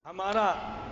ہمارا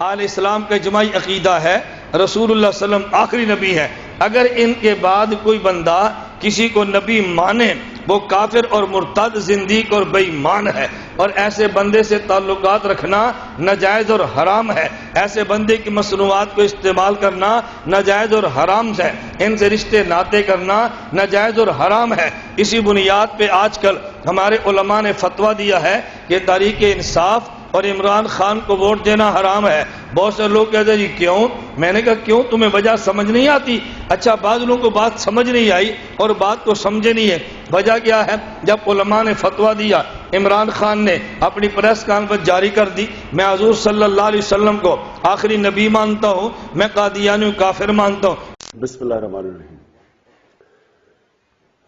آل اسلام کا اجماعی عقیدہ ہے رسول اللہ صلی اللہ علیہ وسلم آخری نبی ہے۔ اگر ان کے بعد کوئی بندہ کسی کو نبی مانے وہ کافر اور مرتد، زندیق اور بے ایمان ہے، اور ایسے بندے سے تعلقات رکھنا ناجائز اور حرام ہے۔ ایسے بندے کی مصنوعات کو استعمال کرنا ناجائز اور حرام ہے۔ ان سے رشتے ناطے کرنا ناجائز اور حرام ہے۔ اسی بنیاد پہ آج کل ہمارے علماء نے فتویٰ دیا ہے کہ تحریک انصاف اور عمران خان کو ووٹ دینا حرام ہے۔ بہت سے لوگ کہتے ہیں جی کیوں؟ میں نے کہا کیوں؟ تمہیں وجہ سمجھ نہیں آتی؟ اچھا، بعض لوگوں کو بات سمجھ نہیں آئی اور بات کو سمجھے نہیں ہے۔ وجہ کیا ہے؟ جب علماء نے فتویٰ دیا، عمران خان نے اپنی پریس کانفرنس جاری کر دی، میں حضور صلی اللہ علیہ وسلم کو آخری نبی مانتا ہوں، میں قادیانی کافر مانتا ہوں۔ بسم اللہ الرحمن الرحیم۔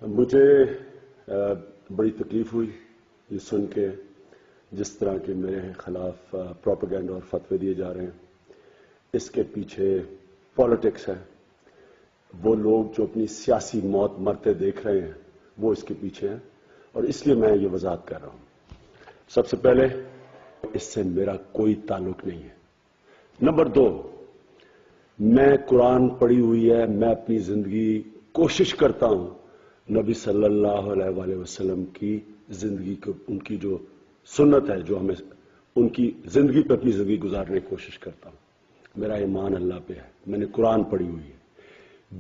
مجھے بڑی تکلیف ہوئی یہ سن کے جس طرح کے میرے خلاف پروپیگنڈا اور فتوے دیے جا رہے ہیں۔ اس کے پیچھے پالیٹکس ہے۔ وہ لوگ جو اپنی سیاسی موت مرتے دیکھ رہے ہیں وہ اس کے پیچھے ہیں، اور اس لیے میں یہ وضاحت کر رہا ہوں۔ سب سے پہلے اس سے میرا کوئی تعلق نہیں ہے۔ نمبر دو، میں قرآن پڑھی ہوئی ہے، میں اپنی زندگی کوشش کرتا ہوں نبی صلی اللہ علیہ وآلہ وسلم کی زندگی کو، ان کی جو سنت ہے، جو ہمیں ان کی زندگی پہ اپنی زندگی گزارنے کی کوشش کرتا ہوں۔ میرا ایمان اللہ پہ ہے، میں نے قرآن پڑھی ہوئی ہے۔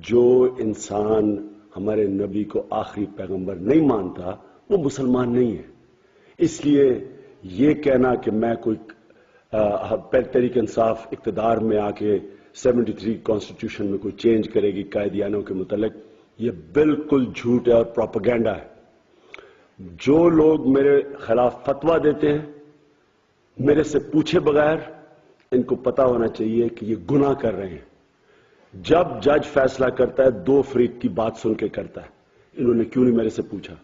جو انسان ہمارے نبی کو آخری پیغمبر نہیں مانتا وہ مسلمان نہیں ہے۔ اس لیے یہ کہنا کہ میں کوئی تحریک انصاف اقتدار میں آ کے 73 کانسٹیٹیوشن میں کوئی چینج کرے گی قائدیانوں کے متعلق، یہ بالکل جھوٹ ہے اور پروپیگنڈا ہے۔ جو لوگ میرے خلاف فتویٰ دیتے ہیں میرے سے پوچھے بغیر، ان کو پتا ہونا چاہیے کہ یہ گناہ کر رہے ہیں۔ جب جج فیصلہ کرتا ہے دو فریق کی بات سن کے کرتا ہے۔ انہوں نے کیوں نہیں میرے سے پوچھا؟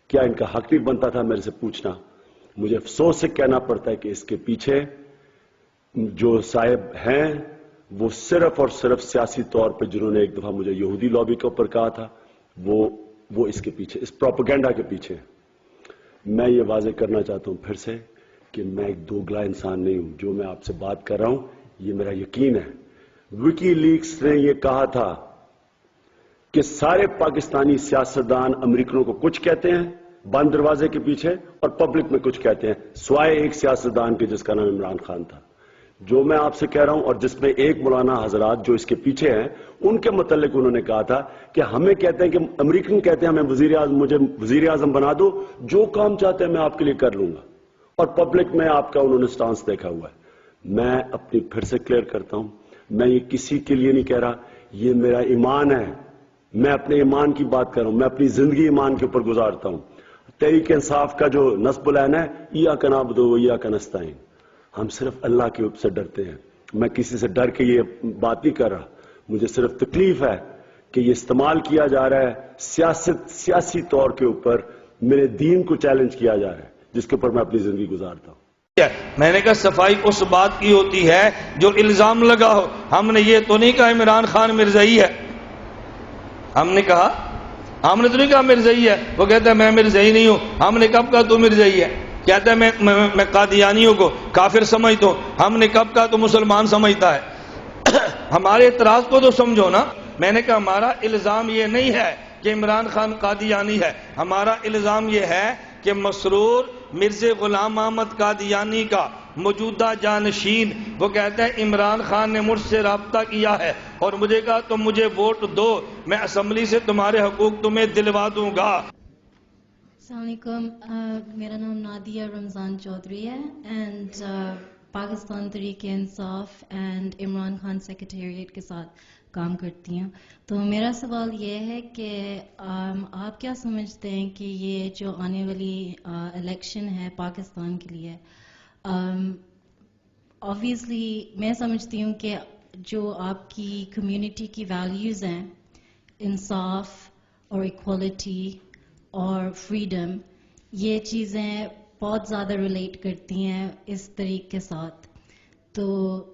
کیا ان کا حق نہیں بنتا تھا میرے سے پوچھنا؟ مجھے افسوس سے کہنا پڑتا ہے کہ اس کے پیچھے جو صاحب ہیں وہ صرف اور صرف سیاسی طور پہ، جنہوں نے ایک دفعہ مجھے یہودی لابی کے اوپر کہا تھا، وہ اس کے پیچھے، اس پروپیگنڈا کے پیچھے۔ میں یہ واضح کرنا چاہتا ہوں پھر سے کہ میں ایک دوگلا انسان نہیں ہوں۔ جو میں آپ سے بات کر رہا ہوں یہ میرا یقین ہے۔ وکی لیکس نے یہ کہا تھا کہ سارے پاکستانی سیاستدان امریکنوں کو کچھ کہتے ہیں بند دروازے کے پیچھے اور پبلک میں کچھ کہتے ہیں، سوائے ایک سیاستدان کے جس کا نام عمران خان تھا۔ جو میں آپ سے کہہ رہا ہوں، اور جس میں ایک مولانا حضرات جو اس کے پیچھے ہیں، ان کے متعلق انہوں نے کہا تھا کہ ہمیں کہتے ہیں کہ امریکن کہتے ہیں ہمیں مجھے وزیر اعظم بنا دو، جو کام چاہتے ہیں میں آپ کے لیے کر لوں گا، اور پبلک میں آپ کا انہوں نے سٹانس دیکھا ہوا ہے۔ میں اپنی پھر سے کلیئر کرتا ہوں، میں یہ کسی کے لیے نہیں کہہ رہا، یہ میرا ایمان ہے۔ میں اپنے ایمان کی بات کر رہا ہوں، میں اپنی زندگی ایمان کے اوپر گزارتا ہوں۔ تحریک انصاف کا جو نصب العین ہے، ایاک نعبد و ایاک نستعین، ہم صرف اللہ کے سے ڈرتے ہیں۔ میں کسی سے ڈر کے یہ بات نہیں کر رہا، مجھے صرف تکلیف ہے کہ یہ استعمال کیا جا رہا ہے سیاسی طور کے اوپر، میرے دین کو چیلنج کیا جا رہا ہے جس کے اوپر میں اپنی زندگی گزارتا ہوں۔ میں نے کہا صفائی اس بات کی ہوتی ہے جو الزام لگا ہو۔ ہم نے یہ تو نہیں کہا عمران خان مرزائی ہے، ہم نے تو نہیں کہا مرزائی ہے۔ وہ کہتا ہے میں مرزائی نہیں ہوں۔ ہم نے کب کہا تو مرزائی ہے؟ کہتا ہے میں قادیانیوں کو کافر سمجھتا ہوں۔ ہم نے کب کہا تو مسلمان سمجھتا ہے؟ ہمارے اعتراض کو تو سمجھو نا۔ میں نے کہا ہمارا الزام یہ نہیں ہے کہ عمران خان قادیانی ہے، ہمارا الزام یہ ہے کہ مسرور مرزا غلام محمد قادیانی کا موجودہ جانشین، وہ کہتا ہے عمران خان نے مجھ سے رابطہ کیا ہے اور مجھے کہا تم مجھے ووٹ دو، میں اسمبلی سے تمہارے حقوق تمہیں دلوا دوں گا۔ السلام علیکم، میرا نام نادیہ رمضان چودھری ہے and Pakistan Tehreek Insaf and Imran Khan secretariat کے ساتھ کام کرتی ہوں۔ تو میرا سوال یہ ہے کہ آپ کیا سمجھتے ہیں کہ یہ جو آنے والی الیکشن ہے پاکستان کے لیے، obviously میں سمجھتی ہوں کہ جو آپ کی کمیونٹی کی ویلیوز ہیں، انصاف اور ایکوالٹی اور فریڈم، یہ چیزیں بہت زیادہ ریلیٹ کرتی ہیں اس طریقے کے ساتھ۔ تو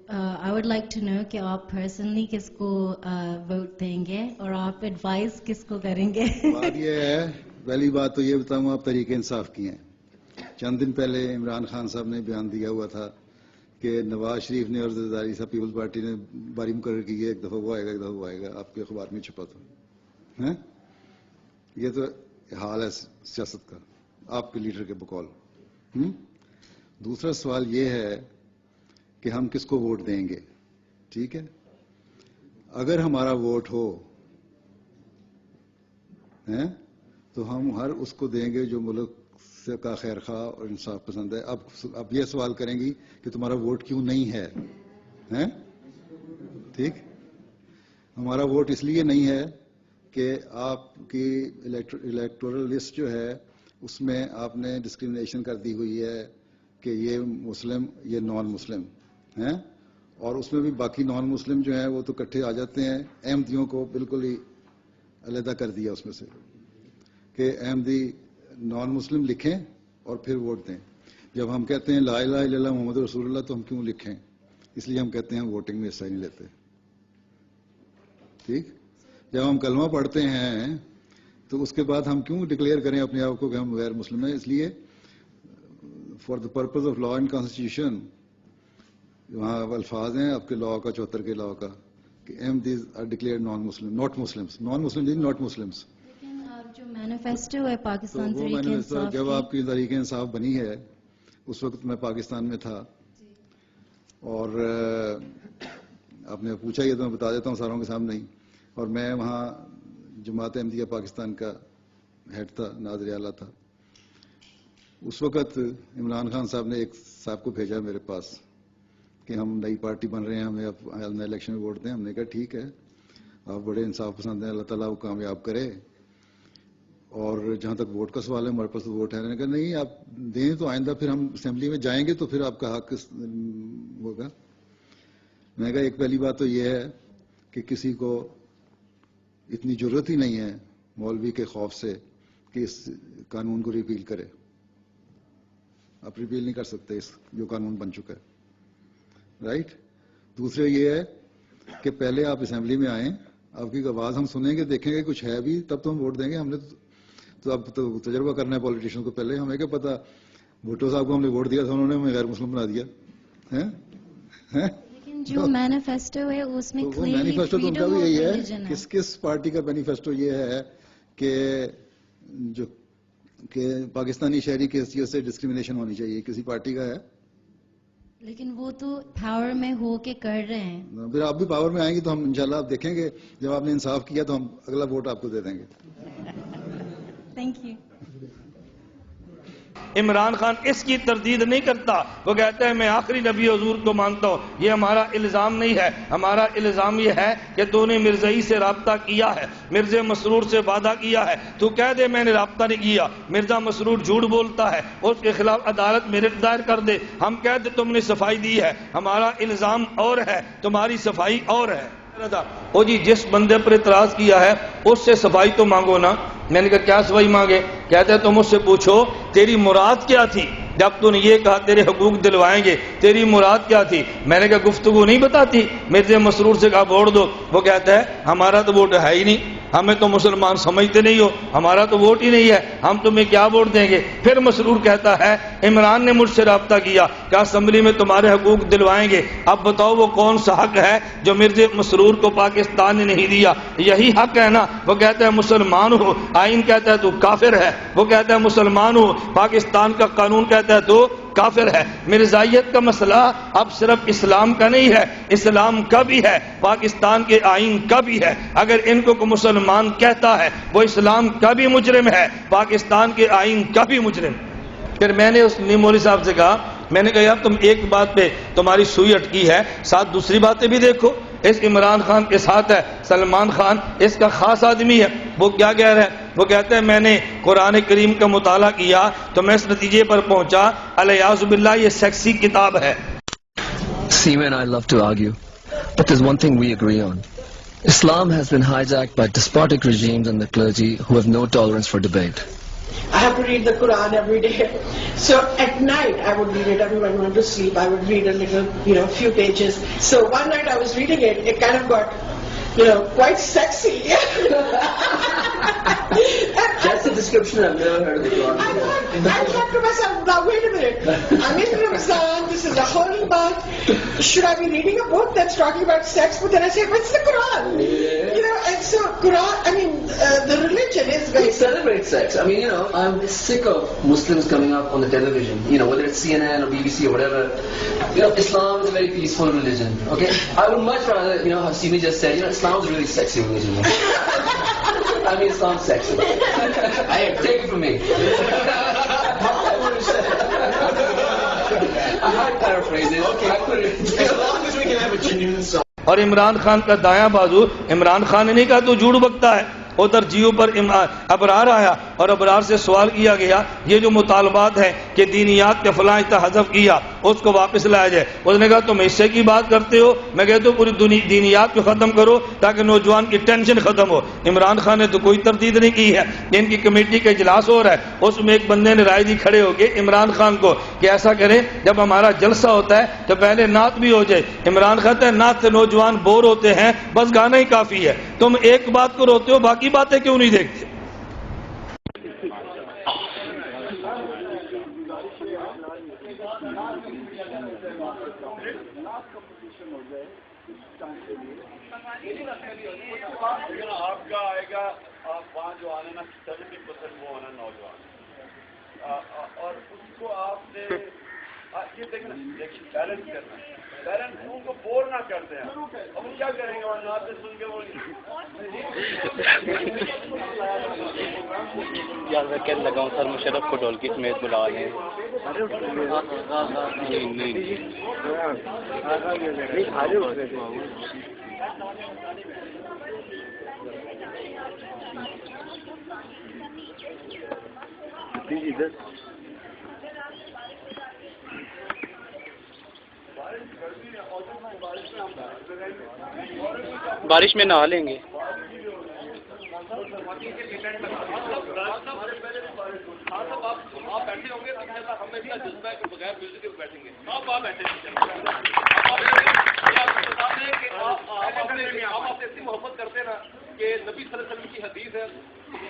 I would like to know کہ آپ پرسنلی کس کو ووٹ دیں گے اور آپ ایڈوائز کس کو کریں گے؟ بات یہ ہے، پہلی بات تو یہ بتاؤں آپ تحریک انصاف کی ہیں۔ چند دن پہلے عمران خان صاحب نے بیان دیا ہوا تھا کہ نواز شریف نے اور زرداری صاحب پیپلز پارٹی نے باری مقرر کی ہے, ایک دفعہ وہ آئے گا, ایک دفعہ وہ آئے گا, آپ کے اخبار میں چھپا تھا. یہ تو حال ہے سیاست کا آپ کے لیڈر کے بقول. دوسرا سوال یہ ہے کہ ہم کس کو ووٹ دیں گے. ٹھیک ہے, اگر ہمارا ووٹ ہو تو ہم ہر اس کو دیں گے جو ملک کا خیر خواہ اور انصاف پسند ہے. اب یہ سوال کریں گی کہ تمہارا ووٹ کیوں نہیں ہے. ٹھیک, ہمارا ووٹ اس لیے نہیں ہے کہ آپ کی الیکٹورل لسٹ جو ہے اس میں آپ نے ڈسکریمنیشن کر دی ہوئی ہے کہ یہ مسلم یہ نان مسلم ہیں, اور اس میں بھی باقی نان مسلم جو ہیں وہ تو اکٹھے آ جاتے ہیں. احمدیوں کو بالکل ہی علیحدہ کر دیا اس میں سے کہ احمدی نان مسلم لکھیں اور پھر ووٹ دیں. جب ہم کہتے ہیں لا الہ الا اللہ محمد رسول اللہ تو ہم کیوں لکھیں؟ اس لیے ہم کہتے ہیں ووٹنگ میں حصہ نہیں لیتے. ٹھیک, جب ہم کلمہ پڑھتے ہیں تو اس کے بعد ہم کیوں ڈکلیئر کریں اپنے آپ کو کہ ہم غیر مسلم ہیں؟ اس لیے for the purpose of law and constitution وہاں الفاظ ہیں آپ کے لا کا 74 کے لا کا کہ Ahmadis are declared non Muslim not Muslims, non Muslim not Muslims. جو مینیفیسٹو ہے پاکستان تحریک انصاف, جب آپ کی تحریک انصاف بنی ہے اس وقت میں پاکستان میں تھا, اور آپ نے پوچھا یہ تو میں بتا دیتا ہوں ساروں کے سامنے ہی, اور میں وہاں جماعت احمدیہ پاکستان کا ہیڈ تھا, ناظر اعلیٰ تھا. اس وقت عمران خان صاحب نے ایک صاحب کو بھیجا میرے پاس کہ ہم نئی پارٹی بن رہے ہیں, ہمیں اب الیکشن میں ووٹ دیں. ہم نے کہا ٹھیک ہے, آپ بڑے انصاف پسند ہیں, اللہ تعالیٰ وہ کامیاب کرے, اور جہاں تک ووٹ کا سوال ہے ہمارے پاس ووٹ ہے. میں نے کہا نہیں آپ دیں تو آئندہ پھر ہم اسمبلی میں جائیں گے تو پھر آپ کا حق ہوگا. میں نے کہا ایک پہلی بات تو یہ ہے کہ کسی کو اتنی ضرورت ہی نہیں ہے مولوی کے خوف سے کہ اس قانون کو ریپیل کرے. آپ ریپیل نہیں کر سکتے اس جو قانون بن چکا ہے, رائٹ. دوسرے یہ ہے کہ پہلے آپ اسمبلی میں آئیں, آپ کی آواز ہم سنیں گے, دیکھیں گے کچھ ہے بھی, تب تو ہم ووٹ دیں گے. ہم نے تو اب تو تجربہ کرنا ہے پولیٹیشین کو. پہلے ہمیں کیا پتا, بھٹو صاحب کو ہم نے ووٹ دیا تھا, انہوں نے ہمیں غیر مسلم بنا دیا. لیکن جو مینیفیسٹو ہے اس میں مینیفیسٹو تو ان کا بھی یہی ہے. کس پارٹی کا مینیفیسٹو یہ ہے کہ پاکستانی شہری کی حیثیت سے ڈسکریمنیشن ہونی چاہیے؟ کسی پارٹی کا ہے؟ لیکن وہ تو پاور میں ہو کے کر رہے ہیں. پھر آپ بھی پاور میں آئیں گی تو ہم انشاءاللہ آپ دیکھیں گے جب آپ نے انصاف کیا تو ہم اگلا ووٹ آپ کو دے دیں گے. Thank you. عمران خان اس کی تردید نہیں کرتا, وہ کہتا ہے میں آخری نبی حضور کو مانتا ہوں. یہ ہمارا الزام نہیں ہے, ہمارا الزام یہ ہے کہ تو نے مرزائی سے رابطہ کیا ہے, مرزا مسرور سے وعدہ کیا ہے, تو کہہ دے میں نے رابطہ نہیں کیا. مرزا مسرور جھوٹ بولتا ہے, اس کے خلاف عدالت میں رٹ دائر کر دے, ہم کہہ دے تم نے صفائی دی ہے. ہمارا الزام اور ہے, تمہاری صفائی اور ہے. او جی جس بندے پر اعتراض کیا ہے اس سے صفائی تو مانگو نا. میں نے کہا کیا صفائی مانگے؟ کہتے ہیں تم اس سے پوچھو تیری مراد کیا تھی جب تو نے یہ کہا تیرے حقوق دلوائیں گے, تیری مراد کیا تھی؟ میں نے کہا گفتگو نہیں بتاتی. مرزا مسرور سے کہا ووٹ دو, وہ کہتا ہے ہمارا تو ووٹ ہے ہی نہیں, ہمیں تو مسلمان سمجھتے نہیں ہو, ہمارا تو ووٹ ہی نہیں ہے, ہم تمہیں کیا ووٹ دیں گے. پھر مسرور کہتا ہے عمران نے مجھ سے رابطہ کیا کہ اسمبلی میں تمہارے حقوق دلوائیں گے. اب بتاؤ وہ کون سا حق ہے جو مرزا مسرور کو پاکستان نے نہیں دیا؟ یہی حق ہے نا. وہ کہتا ہے مسلمان ہو, آئین کہتا ہے تو کافر ہے. وہ کہتا ہے مسلمان ہو, پاکستان کا قانون کہتا ہے تو کافر ہے. مرزائیت کا مسئلہ اب صرف اسلام کا نہیں ہے, اسلام کا بھی ہے, پاکستان کے آئین کا بھی ہے. اگر ان کو مسلمان کہتا ہے وہ اسلام کا بھی مجرم ہے, پاکستان کے آئین کا بھی مجرم. پھر میں نے اس نیمولی صاحب سے کہا, میں نے کہا یار تم ایک بات پہ تمہاری سوئی اٹکی ہے, ساتھ دوسری باتیں بھی دیکھو. اس عمران خان کے ساتھ ہے سلمان خان, اس کا خاص آدمی ہے. وہ کیا کہہ رہا ہے؟ وہ کہتے ہیں میں نے قرآن کریم کا مطالعہ کیا تو میں اس نتیجے پر پہنچا الیاذ باللہ یہ سیکسی کتاب ہے. Seema and I love to argue, but there's one thing we agree on. Islam has been hijacked by despotic regimes and the clergy who have no tolerance for debate. I have to read the Quran every day. So at night I would read it. Everyone went to sleep. I would read a little, few pages. So one night I was reading it. It kind of got, quite sexy. That's a description I've never heard of the Quran. I know. I thought to myself, now wait a minute, I'm in Ramzan, this is a holy month, should I be reading a book that's talking about sex? But then I said, but it's the Quran. You know, and so Quran, I mean, the religion is very... It celebrates sex. I mean, you know, I'm sick of Muslims coming up on the television, you know, whether it's CNN or BBC or whatever. You know, Islam is a very peaceful religion, okay? I would much rather, you know, how Simi just said, you know, Islam is a really sexy religion. I mean, Islam's sexy. Take it from me. I might paraphrase it. Okay. I put it. As long as we can have a genuine song. اور عمران خان کا دایاں بازو عمران خان نے نہیں کہا تو جھوٹ بکتا ہے. ادھر جیو پر ابرار آیا اور ابرار سے سوال کیا گیا یہ جو مطالبات ہیں کہ دینیات کے فلاں حذف کیا اس کو واپس لایا جائے. اس نے کہا تم حصے کی بات کرتے ہو, میں کہتا ہوں پوری دینیات کو ختم کرو تاکہ نوجوان کی ٹینشن ختم ہو. عمران خان نے تو کوئی تردید نہیں کی ہے. ان کی کمیٹی کا اجلاس ہو رہا ہے, اس میں ایک بندے نے رائے دی کھڑے ہو کے عمران خان کو کہ ایسا کریں جب ہمارا جلسہ ہوتا ہے تو پہلے نعت بھی ہو جائے. عمران خان کہتا ہے نعت سے نوجوان بور ہوتے ہیں, بس گانا ہی کافی ہے. تم ایک بات کو روتے ہو باقی باتیں کیوں نہیں دیکھتے؟ آپ کا آئے گا, آپ وہاں جو آنے نا 70% وہ ہونا نوجوان, اور اس کو آپ نے یہ دیکھنا بیلنس کرنا ہے. پیرنٹس ان کو بور نہ کرتے ہیں. اب وہ کیا کریں گے, اور نعتیں سن کے وہ یار میں کہنے لگا ہوں سر مشرف کو ڈھولکی سمیت بلا لیں. بارش میں نہا لیں گے. آپ بیٹھے ہوں گے ہمیں بھی جذبہ ہے کہ بغیر میوزک کے بیٹھیں گے. آپ بیٹھے آپ ایسی محبت کرتے نا کہ نبی صلی اللہ علیہ وسلم کی حدیث ہے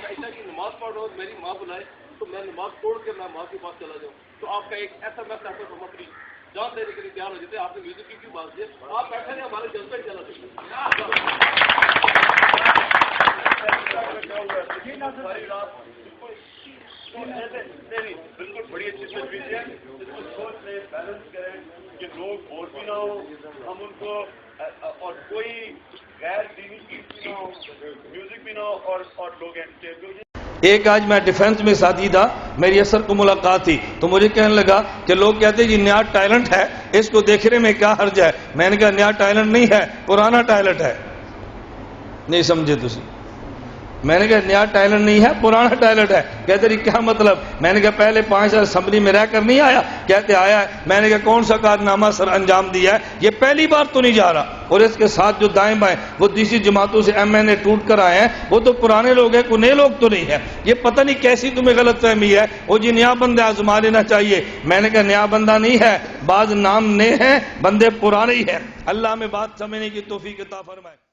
عائشہ کی نماز پڑھو میری ماں بلائے تو میں نماز چھوڑ کے میں ماں کے پاس چلا جاؤں. تو آپ کا ایک ایسا میں چاہتا ہوں ہم اپنی جان دینے کے لیے تیار ہو جاتے. آپ نے میوزک کی کیوں بات کی, آپ بیٹھے رہے ہمارے جذبے چلا بالکل بڑی اچھی تجویز ہے. اس کو سوچ لیں, بیلنس کریں کہ لوگ بور بھی نہ ہو, ہم ان کو اور کوئی غیر دینی چیز بھی نہ ہو, میوزک بھی نہ ہو, اور لوگ انٹرٹین بھی ہو. ایک آج میں ڈیفینس میں ساتھی تھا, میری اثر کو ملاقات تھی تو مجھے کہنے لگا کہ لوگ کہتے ہیں یہ نیا ٹیلنٹ ہے, اس کو دیکھنے میں کیا حرج ہے. میں نے کہا نیا ٹیلنٹ نہیں ہے, پرانا ٹیلنٹ ہے. نہیں سمجھے تسی؟ میں نے کہا نیا ٹیلنٹ نہیں ہے, پرانا ٹیلنٹ ہے. کہتے رہی کیا مطلب؟ میں نے کہا پہلے 5 سال اسمبلی میں رہ کر نہیں آیا. کہتے آیا ہے. میں نے کہا کون سا کارنامہ سر انجام دیا ہے, یہ پہلی بار تو نہیں جا رہا. اور اس کے ساتھ جو دائیں بائیں وہ دیسی جماعتوں سے MNA ٹوٹ کر آئے ہیں, وہ تو پرانے لوگ ہیں, کوئی نئے لوگ تو نہیں ہے. یہ پتہ نہیں کیسی تمہیں غلط فہمی ہے, وہ جی نیا بندہ آزما لینا چاہیے. میں نے کہا نیا بندہ نہیں ہے, بعض نام نئے ہیں, بندے پرانے ہی ہیں. اللہ میں بات سمجھنے کی توفیق عطا فرمائے.